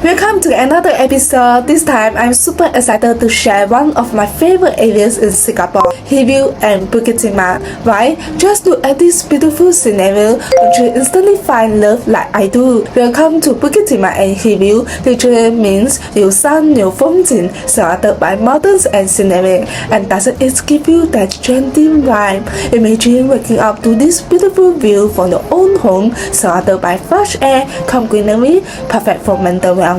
Welcome to another episode. This time I'm super excited to share one of my favorite areas in Singapore, Hillview and Bukit Timah. Why? Just look at this beautiful scenario. Don't you instantly find love like I do? Welcome to Bukit Timah and Hillview. Literally means 有山有风景 surrounded by mountains and scenery. And doesn't it give you that gentle vibe? Imagine waking up to this beautiful view from your own home, surrounded by fresh air, calm greenery, perfect for mental wellness.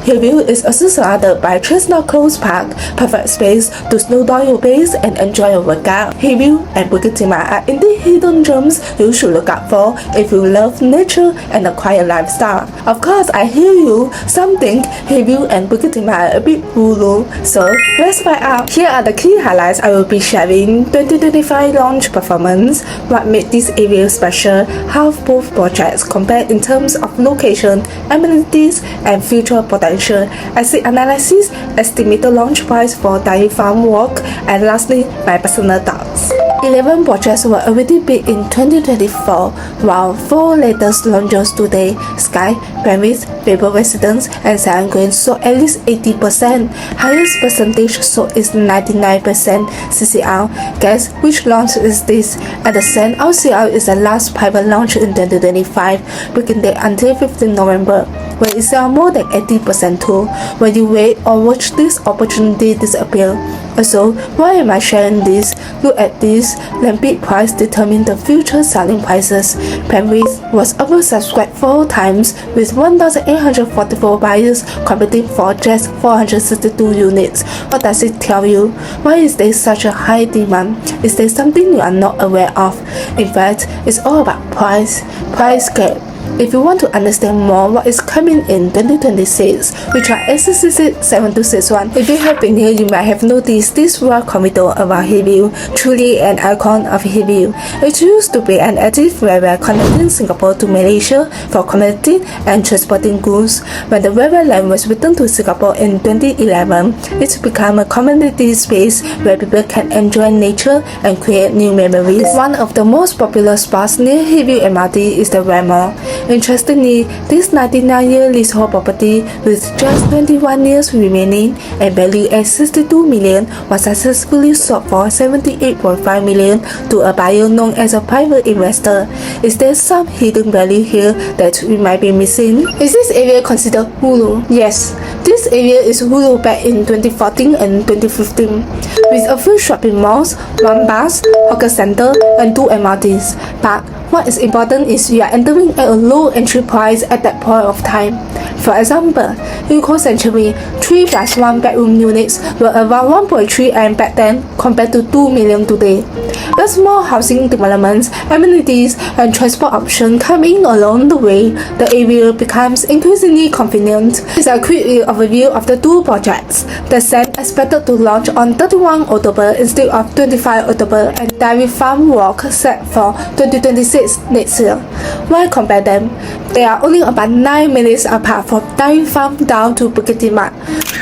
Hillview is also surrounded by Chestnut Close Park, perfect space to slow down your pace and enjoy your workout. Hillview and Bukit Timah are indeed hidden gems you should look out for if you love nature and a quiet lifestyle. Of course, I hear you. Some think Hillview and Bukit Timah are a bit woo-woo, so let's find out. Here are the key highlights I will be sharing. 2025 launch performance, what made this area special, how both projects compare in terms of location, amenities, and future potential, asset analysis, estimated launch price for Dairy Farm Walk, and lastly, my personal thoughts. 11 projects were already built in 2024, while 4 latest launches today, Sky, Penrith, Faber Residence, and Siam Green sold at least 80%. Highest percentage sold is 99% CCR. Guess which launch is this? At the Sand LCR is the last private launch in 2025, breaking date until 15 November, where it sells more than 80% too. When you wait or watch this opportunity disappear. Also, why am I sharing this? Look at this. Land bid price determine the future selling prices. Penrith was oversubscribed 4 times with 1,844 buyers competing for just 462 units. What does it tell you? Why is there such a high demand? Is there something you are not aware of? In fact, it's all about price gap. If you want to understand more what is coming in 2026, we try SCC 7261. If you have been here, you might have noticed this rock corridor around Hillview, truly an icon of Hillview. It used to be an active railway connecting Singapore to Malaysia for connecting and transporting goods. When the railway line was returned to Singapore in 2011, it became a community space where people can enjoy nature and create new memories. One of the most popular spots near Hillview MRT is the Red Mall. Interestingly, this 99-year leasehold property with just 21 years remaining and valued at 62 million was successfully sold for 78.5 million to a buyer known as a private investor. Is there some hidden value here that we might be missing? Is this area considered Ulu? Yes, this area is Ulu back in 2014 and 2015, with a few shopping malls, 1 bus, hawker center, and 2 MRTs. But what is important is you are entering at a low entry price at that point of time. For example, Eco Century 3+1 bedroom units were around 1.3 M back then compared to 2 million today. As more housing developments, amenities, and transport options come in along the way, the area becomes increasingly convenient. Here's a quick overview of the 2 projects. The Sand expected to launch on 31 October instead of 25 October, and Dairy Farm Walk set for 2026 next year. Why compare them? They are only about 9 minutes apart from Dairy Farm down to Bukit Timah.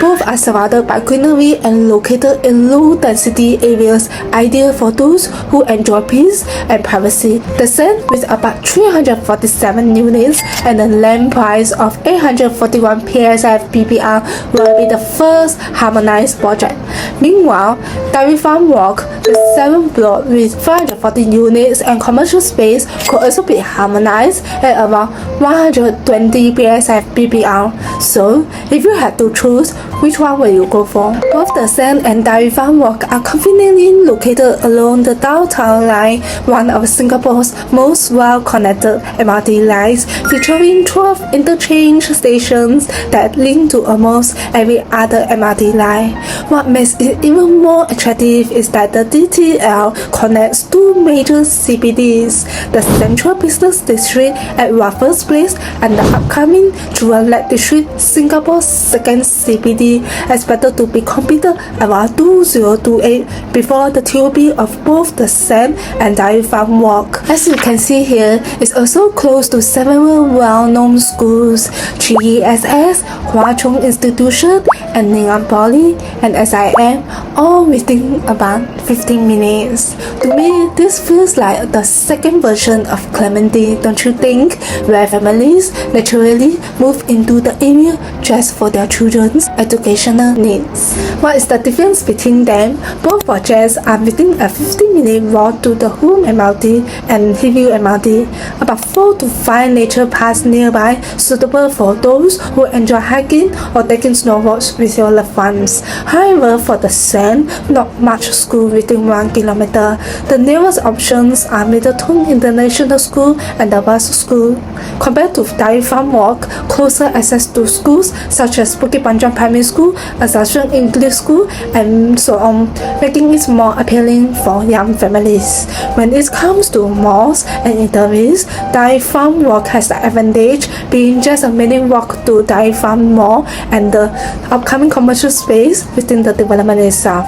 Both are surrounded by greenery and located in low-density areas, ideal for those who enjoy peace and privacy. The Sand, with about 347 units and a land price of 841 PSF PPR, will be the first harmonized project. Meanwhile, Dairy Farm Walk, the 7th block with 540 units and commercial space, could also be harmonized at around 120 PSF PPR. So, if you had to choose, which one will you go for? Both the Sand and Dairy Farm Walk are conveniently located along the downtown line, one of Singapore's most well-connected MRT lines, featuring 12 interchange stations that link to almost every other MRT line. What makes it even more attractive is that the DTL connects 2 major CBDs, the Central Business District at Raffles Place and the upcoming Jurong Lake District, Singapore's second CBD, expected to be completed around 2028 before the TOB of both the Sand and Dairy Farm Walk. As you can see here, it's also close to several well-known schools, GESS, Hwa Chong Institution, and Nanyang Poly, and SIM, all within about 15 minutes. To me, this feels like the second version of Clementi, don't you think? Where families naturally move into the area just for their children's educational needs. What is the difference between them? Both projects are within a 15-minute walk to the Home MRT and Hillview MRT, about 4 to 5 nature paths nearby, suitable for those who enjoy hiking or taking snowboards with your loved ones. However, for the sand, not much school within 1 kilometer. The nearest options are Middleton International School and the bus school. Compared to Dairy Farm Walk, closer access to schools such as Bukit Panjang Primary School, Assumption English School, and so on, making it more appealing for young families. When it comes to malls and eateries, Dairy Farm Walk has the advantage being just a minute walk to Dairy Farm Mall and the upcoming commercial space within the development itself.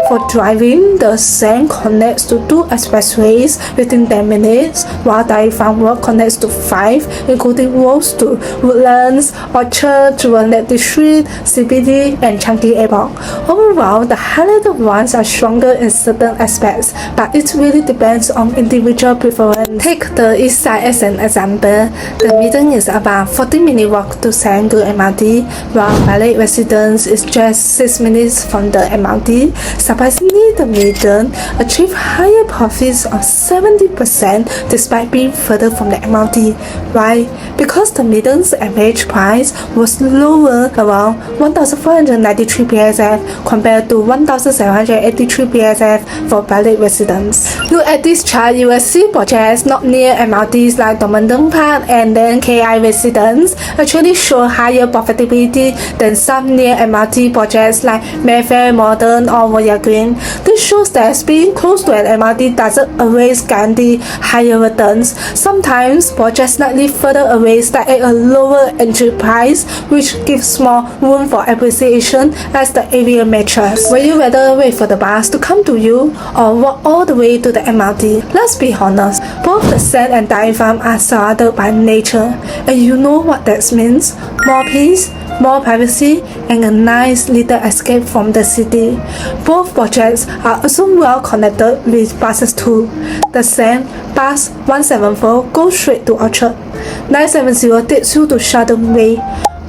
For driving, the sand connects to 2 expressways within 10 minutes, while Dairy Farm Walk connects to 5, including roads to Woodlands, Orchard, Jurong District, CBD, and Changi Airport. Overall, the highlighted ones are stronger in certain aspects, but it really depends on individual preference. Take the east side as an example. The Midden is about 40-minute walk to Serangoon MRT, while Ballet Residence is just 6 minutes from the MRT. Surprisingly, the Midden achieved higher profits of 70% despite being further from the MRT. Why? Because the Midden's average price was lower, around 1,493 PSF compared to 1,783 PSF for Ballet Residence. Look at this chart, you will see projects not near MRTs like Domandang Park and then KI Residence actually show higher profitability than some near MRT projects like Mayfair Modern or Royal Green. This shows that being close to an MRT doesn't always guarantee higher returns. Sometimes projects slightly further away start at a lower entry price, which gives more room for appreciation as the area matures. Will you rather wait for the bus to come to you or walk all the way to the MRT? Let's be honest, both the sand and dairy farm are surrounded by nature, and you know what that means. More peace, more privacy, and a nice little escape from the city. Both projects are also well connected with buses too. The sand bus 174 goes straight to Orchard. 970 takes you to Shadon Way.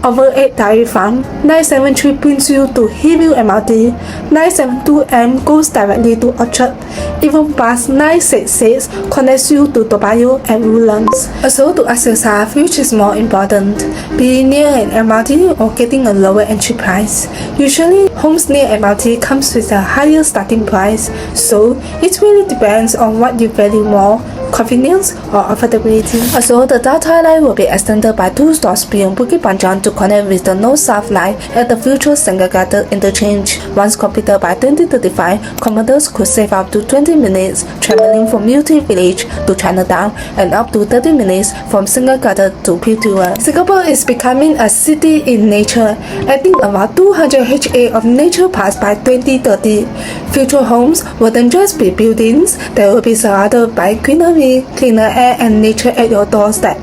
Over 8 Dairy Farm, 973 brings you to Hillview MRT, 972M goes directly to Orchard. Even bus 966 connects you to Toa Payoh and Woodlands. Also, to ask yourself which is more important, being near an MRT or getting a lower entry price. Usually, homes near MRT comes with a higher starting price, so it really depends on what you value more, convenience or affordability. Also, the Delta line will be extended by 2 stops beyond Bukit Panjang to connect with the North-South line at the future Senggata interchange. Once completed by 2035, commuters could save up to 20 minutes traveling from Beauty Village to Chinatown and up to 30 minutes from Senggata to Piltua. Singapore is becoming a city in nature, adding about 200 HA of nature parks by 2030. Future homes wouldn't just be buildings, they will be surrounded by greenery, cleaner air and nature at your doorstep.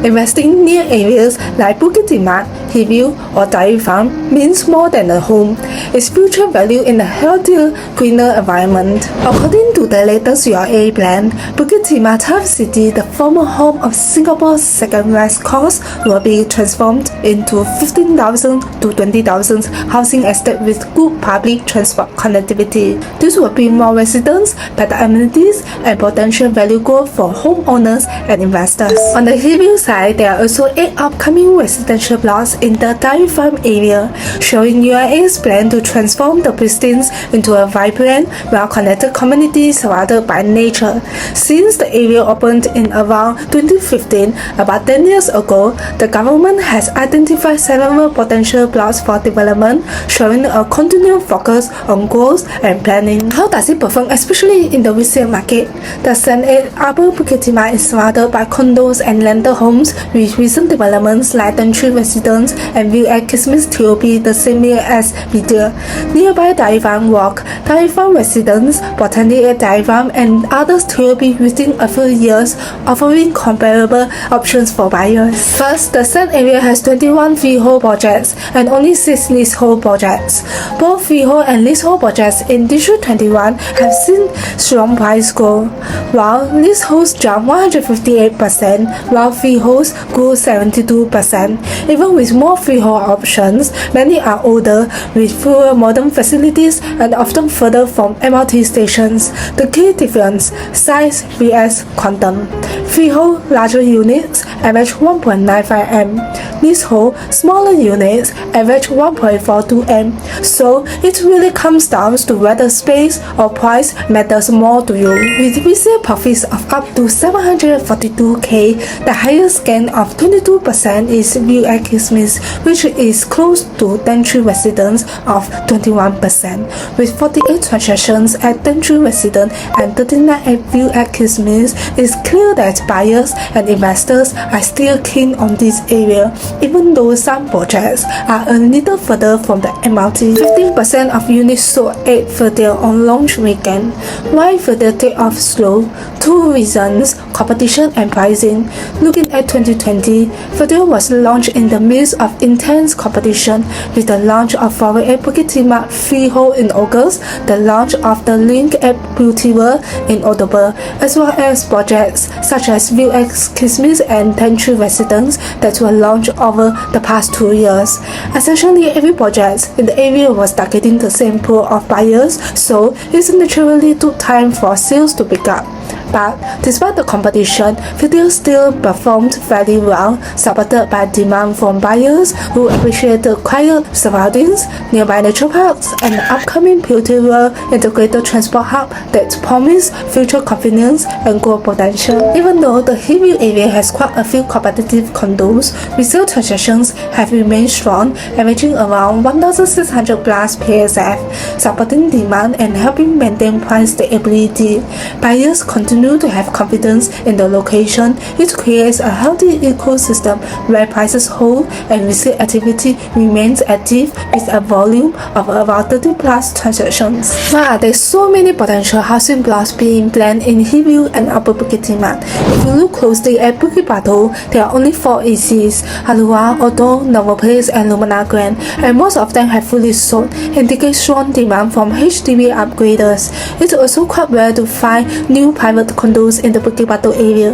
Investing near areas like Bukit Timah, Hillview or Dairy Farm means more than a home. Its future value in a healthier, greener environment. According to the latest URA plan, Bukit Timah Town City, the former home of Singapore's second west coast, will be transformed into 15,000 to 20,000 housing estate with good public transport connectivity. This will bring more residents, better amenities, and potential value growth for homeowners and investors. On the Hillview side, there are also 8 upcoming residential blocks in the Dairy Farm area, showing URA's plan to transform the pristines into a vibrant, well-connected community surrounded by nature. Since the area opened in around 2015, about 10 years ago, the government has identified several potential blocks for development, showing a continued focus on growth and planning. How does it perform, especially in the resale market? The St. Upper Bukit Timah is surrounded by condos and rental homes with recent developments like Tenure Residence residence and view at Christmas TOP the same year as Verdale. Nearby Dairy Farm Walk, Dairy Farm Residence, Botanic Dairy Farm and others TOP within a few years, offering comparable options for buyers. First, the said area has 21 freehold projects and only 6 leasehold projects. Both freehold and leasehold projects in District 21 have seen strong price growth, while leaseholds jumped 158%, while freeholds grew 72%. Even with more freehold options, many are older, with fewer modern facilities and often further from MRT stations. The key difference: size vs quantum. Freehold larger units average 1.95 m. Leasehold smaller units average 1.42 m. So it really comes down to whether space or price matters more to you. With resale profits of up to 742k, the highest gain of 22% is viewed at Christmas, which is close to tenure residence of 21%. With 48 transactions at tenure residence and 39 at view at Christmas, it's clear that buyers and investors are still keen on this area, even though some projects are a little further from the MRT. 15% of units sold at Verdale on launch weekend. Why Verdale take off slow? Two reasons: competition and pricing. Looking at 2020, Verdale was launched in the midst of intense competition, with the launch of Freehold at Bukit Timah Freehold in August, the launch of the Link at Beauty World in October, as well as projects such as View at Christmas and Tenure Residence that were launched over the past 2 years. Essentially, every project in the area was targeting the same pool of buyers, so it naturally took time for sales to pick up. But despite the competition, Verdale still performed very well, supported by demand from buyers who appreciate the quiet surroundings, nearby nature parks, and the upcoming Beauty World integrated transport hub that promise future convenience and growth potential. Even though the Hillview area has quite a few competitive condos, resale transactions have remained strong, averaging around 1,600 plus PSF, supporting demand and helping maintain price stability. Buyers continue to have confidence in the location. It creates a healthy ecosystem where prices hold and resale activity remains active, with a volume of about 30 plus transactions. Why are there so many potential housing blocks being planned in Hillview and Upper Bukit Timah? If you look closely at Bukit Batu, there are only 4 ECs: Halua, Oto, Ulu Place, and Lumina Grand, and most of them have fully sold, indicating strong demand from HDB upgraders. It's also quite rare to find new private condos in the Bukit Batu area.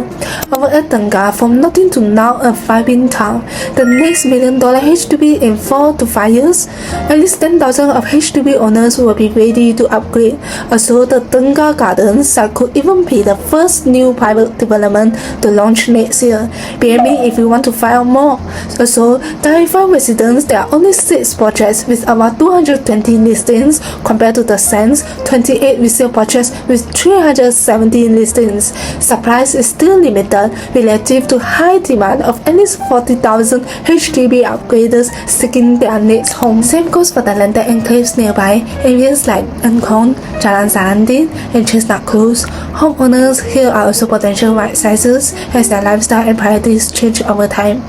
Over at Tengah, from nothing to now a vibrant town, the next $1 million HDB in 4 to 5 years, at least 10,000 of HDB owners will be ready to upgrade. Also, the Tengah Gardens site could even be the first new private development to launch next year. BME if you want to find out more. Also, Dairy Farm Residence, there are only 6 projects with about 220 listings compared to the Sands 28 resale projects with 317 listings. Supply is still limited relative to high demand of at least 40,000 HDB upgraders seeking their next home. Same goes for the landed enclaves nearby, areas like Enclave, Jalan Salandin, and Chestnut Close. Homeowners here are also potential right sizes as their lifestyle and priorities change over time.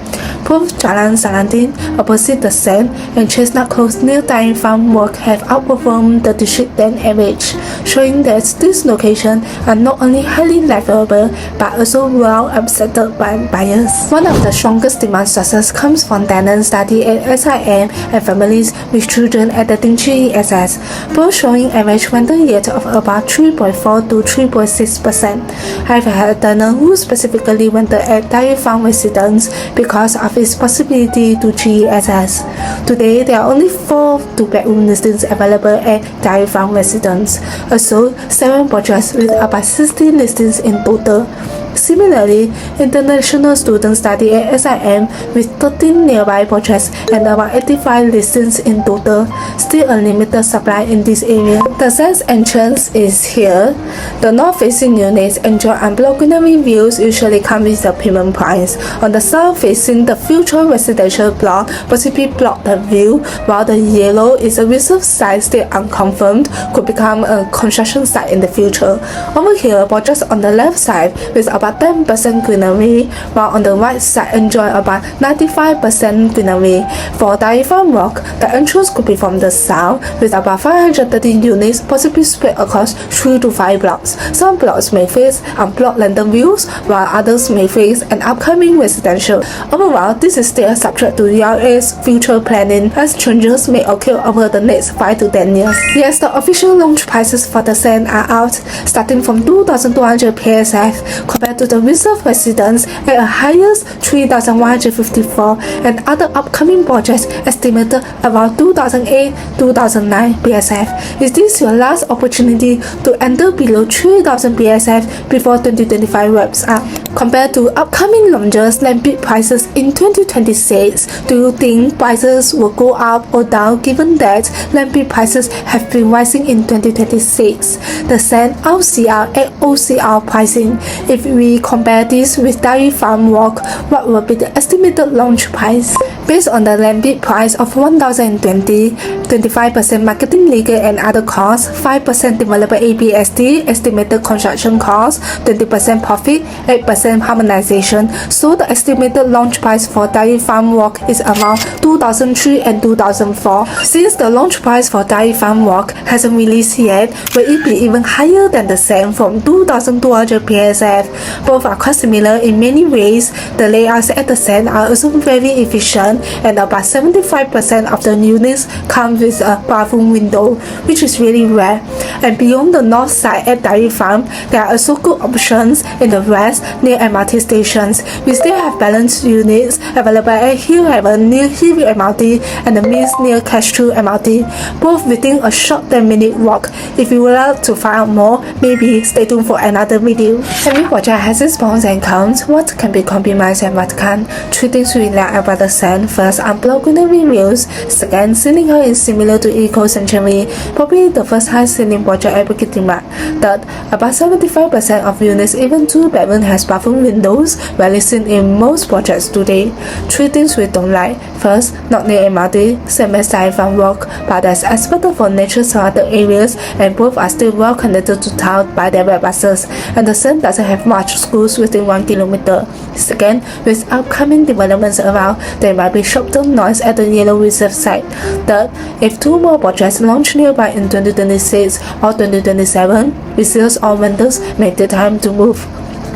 Both Jalan Salandin, opposite the Sand, and Chestnut Close near Dairy Farm Walk have outperformed the district then average, showing that these locations are not only highly livable but also well accepted by buyers. One of the strongest demand sources comes from tenants study at SIM and families with children at the Tingchi ESS, both showing average rental yield of about 3.4 to 3.6%. I've had a tenant who specifically rented at Dairy Farm Residence because of its possibility to GESS. Today, there are only 4 2-bedroom listings available at Dairy Farm Residence, also 7 projects with about 60 listings in total. Similarly, international students study at SIM with 13 nearby projects and about 85 listings in total. Still a limited supply in this area. The Sands entrance is here. The north-facing units enjoy unblocked views, usually come with a premium price. On the south-facing, the future residential block possibly block the view, while the yellow is a reserve site still unconfirmed, could become a construction site in the future. Over here, projects on the left side with about 10% greenery, while on the right side enjoy about 95% greenery. For dairy farm walk, the entrance could be from the south with about 530 units possibly spread across 3 to 5 blocks. Some blocks may face unblocked landing views, while others may face an upcoming residential. Overall, this is still subject to URA's future planning, as changes may occur over the next 5 to 10 years. Yes, the official launch prices for the sand are out, starting from 2,200 PSF compared to the reserve residence at a highest 3,154, and other upcoming projects estimated around 2008-2009 PSF. Is this your last opportunity to enter below 3,000 PSF before 2025 wraps up? Compared to upcoming launches land bid prices in 2026, do you think prices will go up or down given that land bid prices have been rising in 2026? The sand OCR and OCR pricing. If we compare this with dairy farm walk, what will be the estimated launch price? Based on the land bid price of 1,020, 25% marketing, legal and other costs, 5% developer APST, estimated construction costs, 20% profit, 8% harmonization. So the estimated launch price for dairy farm walk is around 2003 and 2004. Since the launch price for dairy farm walk hasn't released yet, will it be even higher than the same from 2,200 PSF? Both are quite similar in many ways. The layouts at the sand are also very efficient, and about 75% of the units come with a bathroom window, which is really rare. And beyond the north side at dairy farm, there are also good options in the west near MRT stations. We still have balanced units available at Hillview near Hillview MRT and the Mills near Cashew MRT, both within a short 10-minute walk. If you would like to find out more, maybe stay tuned for another video. Every project has its pros and cons. What can be compromised and what can't? 3 things we like about the sand. First, unblocked greenery views. Second, ceiling height is similar to eco-century, probably the first high ceiling project at Bukit Timah. Third, about 75% of units, even 2-bedroom, has bathroom windows, rarely seen in most projects today. 3 things we don't like. First, not near MRT, same as dairy farm walk, but as expected for nature surrounded areas, and both are still well connected to town by direct buses, and the sand doesn't have much schools within 1 kilometer. Second, with upcoming developments around, there might be short-term noise at the yellow reserve site. Third, if 2 more projects launch nearby in 2026 or 2027, resales or vendors may take time to move.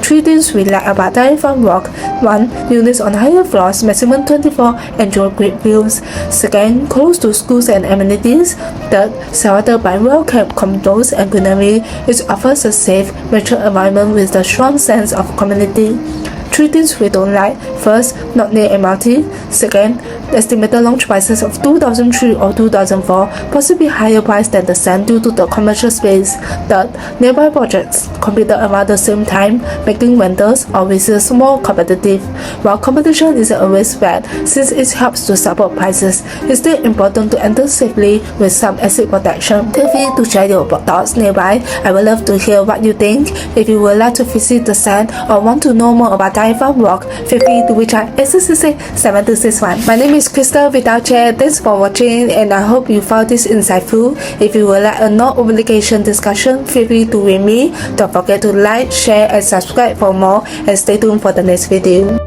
3 things we like about dairy farm walk. 1. Units on higher floors, maximum 24, enjoy great views. Second, close to schools and amenities. Third, surrounded by well-kept condos and greenery, it offers a safe, mature environment with a strong sense of community. 3 things we don't like. First, not near MRT. Second, the estimated launch prices of 2003 or 2004, possibly higher price than the sand due to the commercial space. Third, nearby projects completed around the same time, making vendors or visitors more competitive. While competition isn't always bad, since it helps to support prices, it's still important to enter safely with some exit protection. Feel free to share your thoughts nearby. I would love to hear what you think. If you would like to visit the sand or want to know more about dairy farm walk, feel free to reach out 866-7261. My name is Crystal without chair. Thanks for watching, and I hope you found this insightful. If you would like a no-obligation discussion, feel free to read me. Don't forget to like, share and subscribe for more, and stay tuned for the next video.